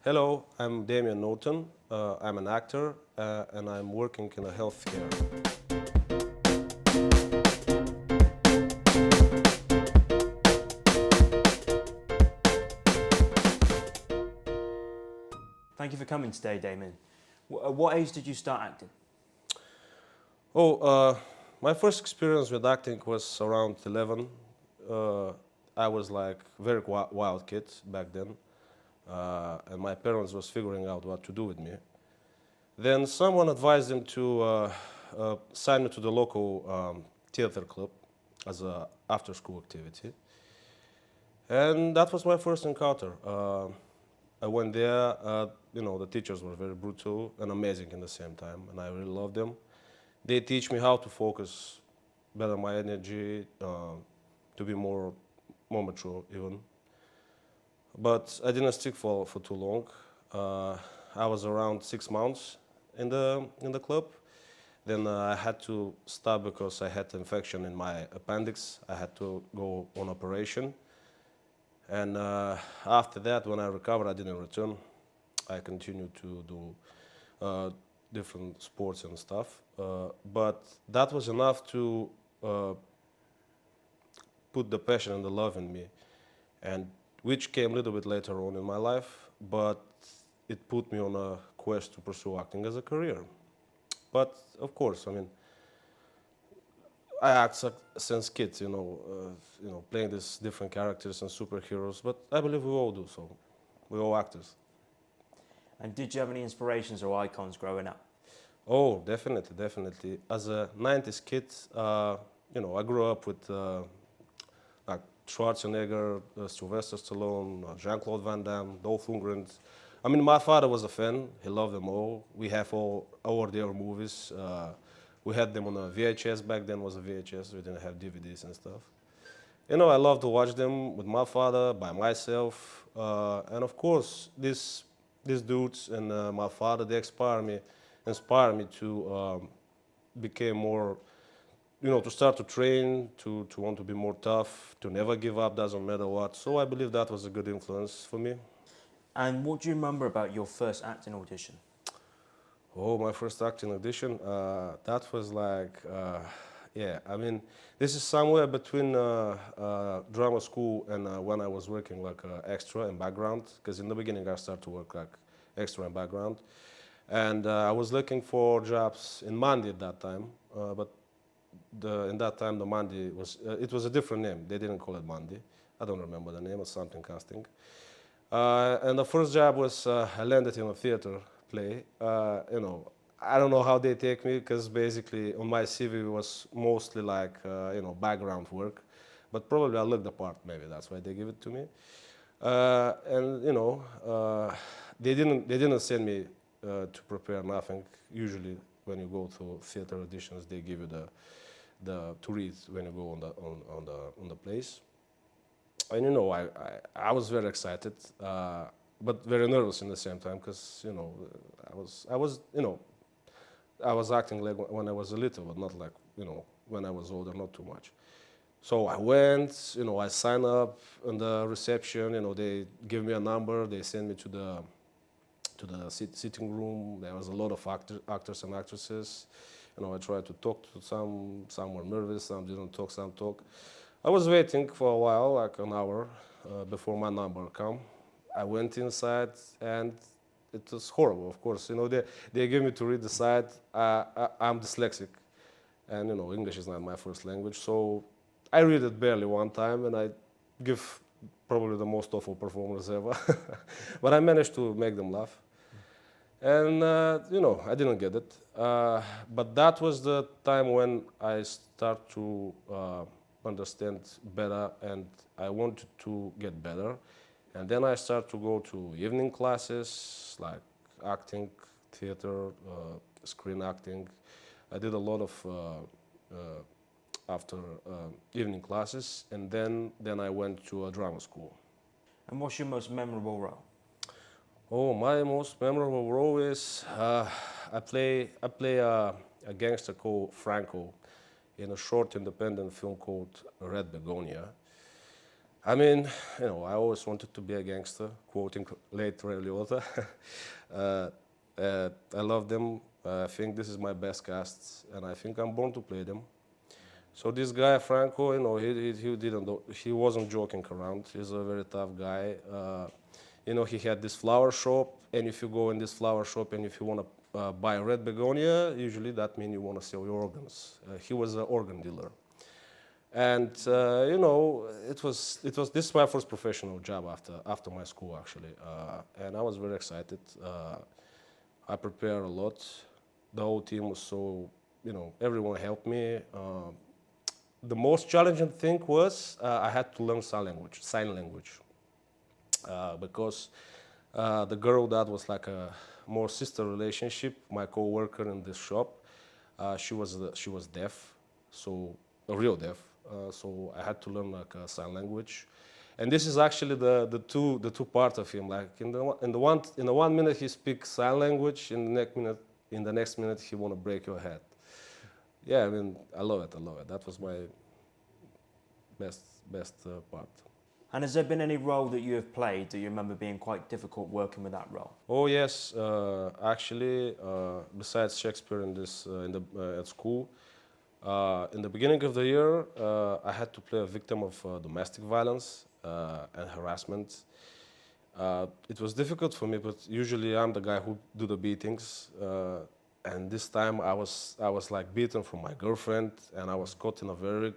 Hello, I'm Damyan Nollton. I'm an actor and I'm working in a healthcare. Thank you for coming today, Damon. At what age did you start acting? Oh, uh, my first experience with acting was around 11. Uh, I was like very wild kid back then, and my parents was figuring out what to do with me. Then someone advised them to sign me to the local theater club as a after-school activity, and that was my first encounter. I went there. The teachers were very brutal and amazing in the same time, and I really loved them. They teach me how to focus better my energy, to be more mature even. But I didn't stick for too long. I was around 6 months in the club. Then I had to stop because I had infection in my appendix. I had to go on operation. And after that, when I recovered, I didn't return. I continued to do different sports and stuff. But that was enough to put the passion and the love in me, and which came a little bit later on in my life, but it put me on a quest to pursue acting as a career. But of course, I mean, I act since kids, playing these different characters and superheroes. But I believe we all do so. We're all actors. And did you have any inspirations or icons growing up? Oh, definitely, definitely. As a '90s kid, I grew up with like Schwarzenegger, Sylvester Stallone, Jean-Claude Van Damme, Dolph Lundgren. I mean, my father was a fan. He loved them all. We have all their movies. We had them on a VHS. Back then was a VHS. We didn't have DVDs and stuff. I love to watch them with my father, by myself, and of course, these dudes and my father, they inspire me to become more, to start to train, to want to be more tough, to never give up, doesn't matter what. So I believe that was a good influence for me. And what do you remember about your first acting audition? Oh, my first acting audition, that was like, yeah, I mean, this is somewhere between drama school and when I was working like extra and background, because in the beginning I started to work like extra and background. And I was looking for jobs in Mandi at that time, but in that time the Mandi it was a different name. They didn't call it Mandi. I don't remember the name, or something casting. And the first job was I landed in a theater play. I don't know how they take me because basically on my CV was mostly like background work, but probably I looked the part. Maybe that's why they give it to me. And they didn't send me to prepare nothing. Usually when you go to theater auditions, they give you the to read when you go on the place. And I was very excited, but very nervous in the same time because I was acting like when I was a little, but not like when I was older, not too much. So I went, I signed up in the reception. They give me a number, they send me to the sitting room. There was a lot of actors and actresses. I tried to talk to some were nervous, some didn't talk, some talk. I was waiting for a while, like an hour, before my number come. I went inside and it was horrible. Of course, they gave me to read the side. I'm dyslexic, and English is not my first language, so I read it barely one time, and I give probably the most awful performance ever. But I managed to make them laugh, and I didn't get it. But that was the time when I start to understand better, and I wanted to get better. And then I start to go to evening classes like acting, theater, screen acting. I did a lot of after evening classes, and then I went to a drama school. And what's your most memorable role? Oh, my most memorable role is I play a gangster called Franco in a short independent film called Red Begonia. I mean, I always wanted to be a gangster, quoting late Ray Liotta. uh, I love them. I think this is my best cast, and I think I'm born to play them. So this guy Franco, he didn't, he wasn't joking around. He's a very tough guy. He had this flower shop, and if you go in this flower shop and if you want to buy red begonia, usually that means you want to sell your organs. He was an organ dealer. And it was this is my first professional job after my school actually, and I was very excited. I prepared a lot. The whole team was so, everyone helped me. The most challenging thing was I had to learn sign language, because the girl that was like a more sister relationship, my co-worker in this shop, she was deaf, so a real deaf. So I had to learn like a sign language, and this is actually the two part of him. Like in the one minute he speaks sign language, in the next minute he want to break your head. Yeah, I mean I love it. I love it. That was my best part. And has there been any role that you have played that you remember being quite difficult working with that role? Oh yes, actually, besides Shakespeare at school, in the beginning of the year, I had to play a victim of domestic violence and harassment. It was difficult for me, but usually I'm the guy who do the beatings. And this time I was like beaten from my girlfriend, and I was caught in a very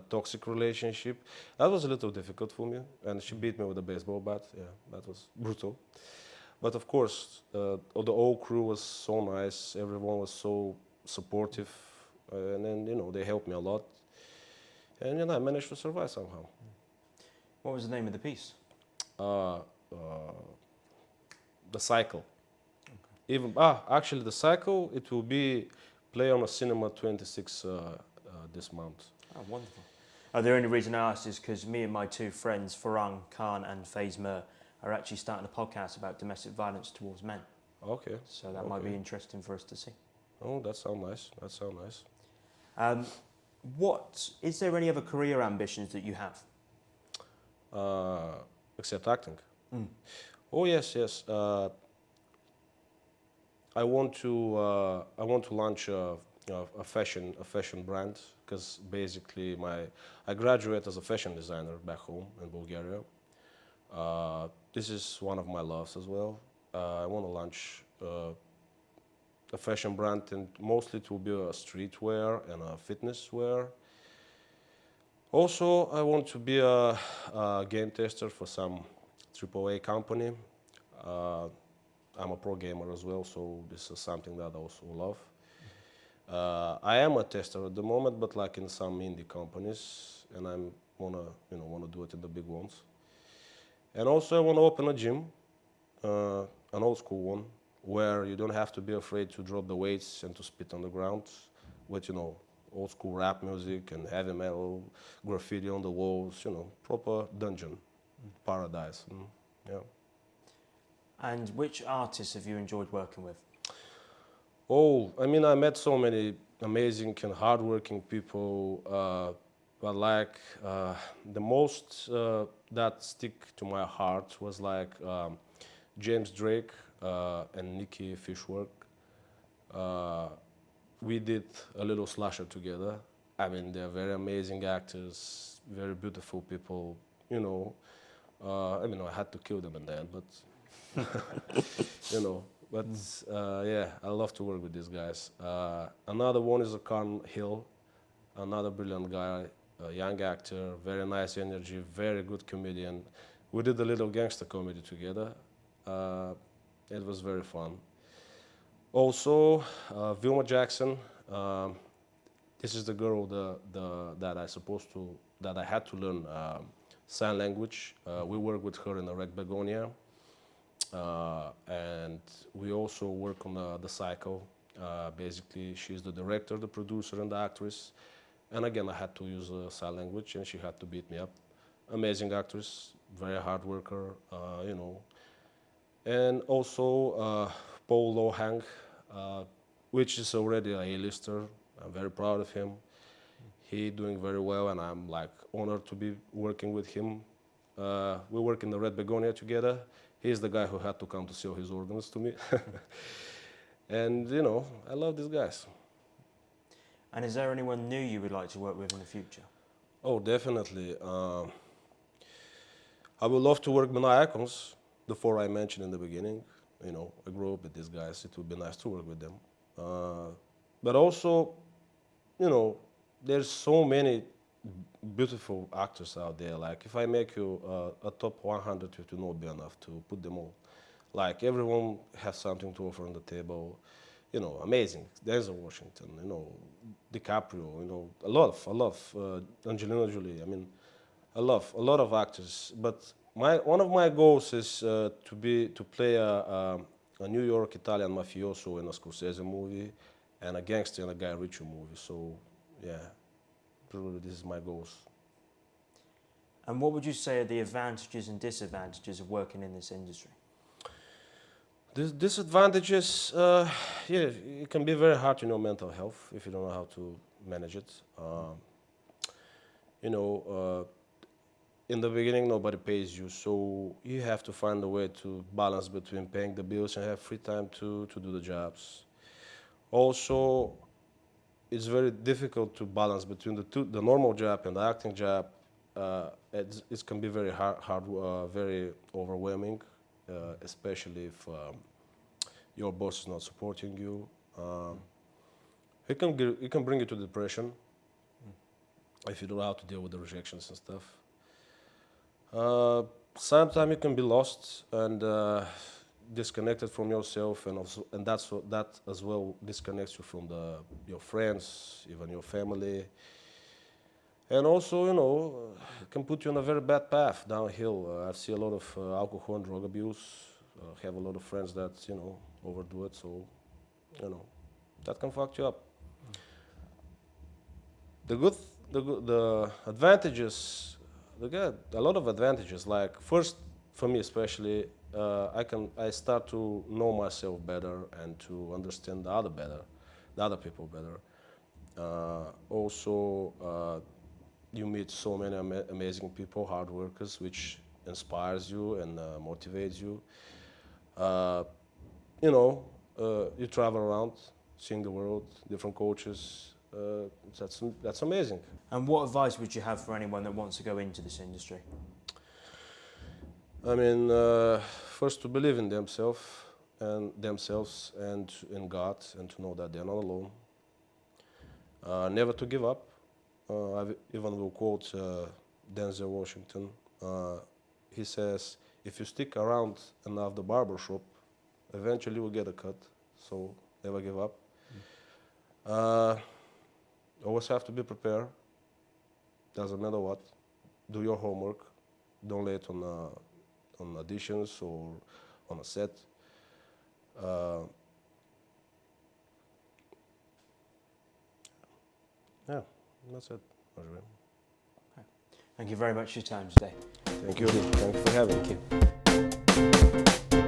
toxic relationship. That was a little difficult for me, and she beat me with a baseball bat. Yeah, that was brutal. But of course, the whole crew was so nice. Everyone was so supportive, and then they helped me a lot, and I managed to survive somehow. What was the name of the piece? Uh, the cycle. Actually, the cycle, it will be play on a cinema 26 this month. Oh, wonderful. The only reason I asked is because me and my two friends, Farang Khan and Faze Mir, are actually starting a podcast about domestic violence towards men. Okay. So that might be interesting for us to see. Oh, that sounds nice. That sounds nice. What is there any other career ambitions that you have? Except acting. Oh yes, yes. I want to launch a fashion brand, because basically I graduated as a fashion designer back home in Bulgaria. This is one of my loves as well. I want to launch a fashion brand, and mostly it will be a streetwear and a fitness wear. Also, I want to be a game tester for some AAA company. Uh, I'm a pro gamer as well, so this is something that I also love. I am a tester at the moment, but like in some indie companies, and I wanna do it in the big ones. And also, I want to open a gym, an old school one, where you don't have to be afraid to drop the weights and to spit on the ground, with old school rap music and heavy metal, graffiti on the walls, proper dungeon, paradise. Yeah. And which artists have you enjoyed working with? Oh, I mean, I met so many amazing and hardworking people, but like the most that stick to my heart was like James Drake and Nicky Fishwork. Uh, we did a little slasher together. I mean, they're very amazing actors, very beautiful people. I had to kill them in the end, but you know. But yeah, I love to work with these guys. Another one is a Carl Hill, another brilliant guy, a young actor, very nice energy, very good comedian. We did a little gangster comedy together. Uh, it was very fun. Also, Vilma Jackson. This is the girl that I had to learn sign language. We work with her in a Rec Begonia. And we also work on the cycle. Basically, she's the director, the producer, and the actress. And again, I had to use sign language, and she had to beat me up. Amazing actress, very hard worker, And also Paul Lohang, which is already a A-lister. I'm very proud of him. He doing very well, and I'm like honored to be working with him. We work in the Red Begonia together. He's the guy who had to come to sell his organs to me. And, you know, I love these guys. And is there anyone new you would like to work with in the future? Oh, definitely. I would love to work with my icons, the four I mentioned in the beginning. You know, I grew up with these guys. It would be nice to work with them. But also, you know, there's so many beautiful actors out there. Like, if I make you a top 100, it will not be enough to put them all. Like, everyone has something to offer on the table. You know, amazing. Denzel Washington, you know, DiCaprio, you know, a lot of Angelina Jolie. I mean, a lot of actors. But one of my goals is to play a New York Italian mafioso in a Scorsese movie, and a gangster in a Guy Ritchie movie. So, yeah, probably this is my goals. And what would you say are the advantages and disadvantages of working in this industry? Disadvantages, yeah, it can be very hard to know mental health if you don't know how to manage it. You know, in the beginning, nobody pays you, so you have to find a way to balance between paying the bills and have free time to do the jobs. Also, it's very difficult to balance between the normal job and the acting job. It can be very hard very overwhelming, especially if your boss is not supporting you. It can bring you to depression if you don't know how to deal with the rejections and stuff. Sometimes you can be lost and disconnected from yourself, and that as well disconnects you from your friends, even your family. And also, you know, it can put you on a very bad path downhill. I see a lot of alcohol and drug abuse. Have a lot of friends that, you know, overdo it. So, you know, that can fuck you up. The advantages, a lot of advantages. Like, first, for me especially, I start to know myself better and to understand the other people better. Also, you meet so many amazing people, hard workers, which inspires you and motivates you. You know, you travel around, seeing the world, different cultures. That's amazing. And what advice would you have for anyone that wants to go into this industry? I mean, first to believe in themselves and in God, and to know that they're not alone. Never to give up. I even will quote Denzel Washington. He says, "If you stick around enough the barber shop, eventually you will get a cut. So never give up." Always have to be prepared. Doesn't matter what. Do your homework. Don't lay it on auditions or on a set. Yeah, that's it. Thank you very much for your time today. Thank you. Thank you for having me. Thank you.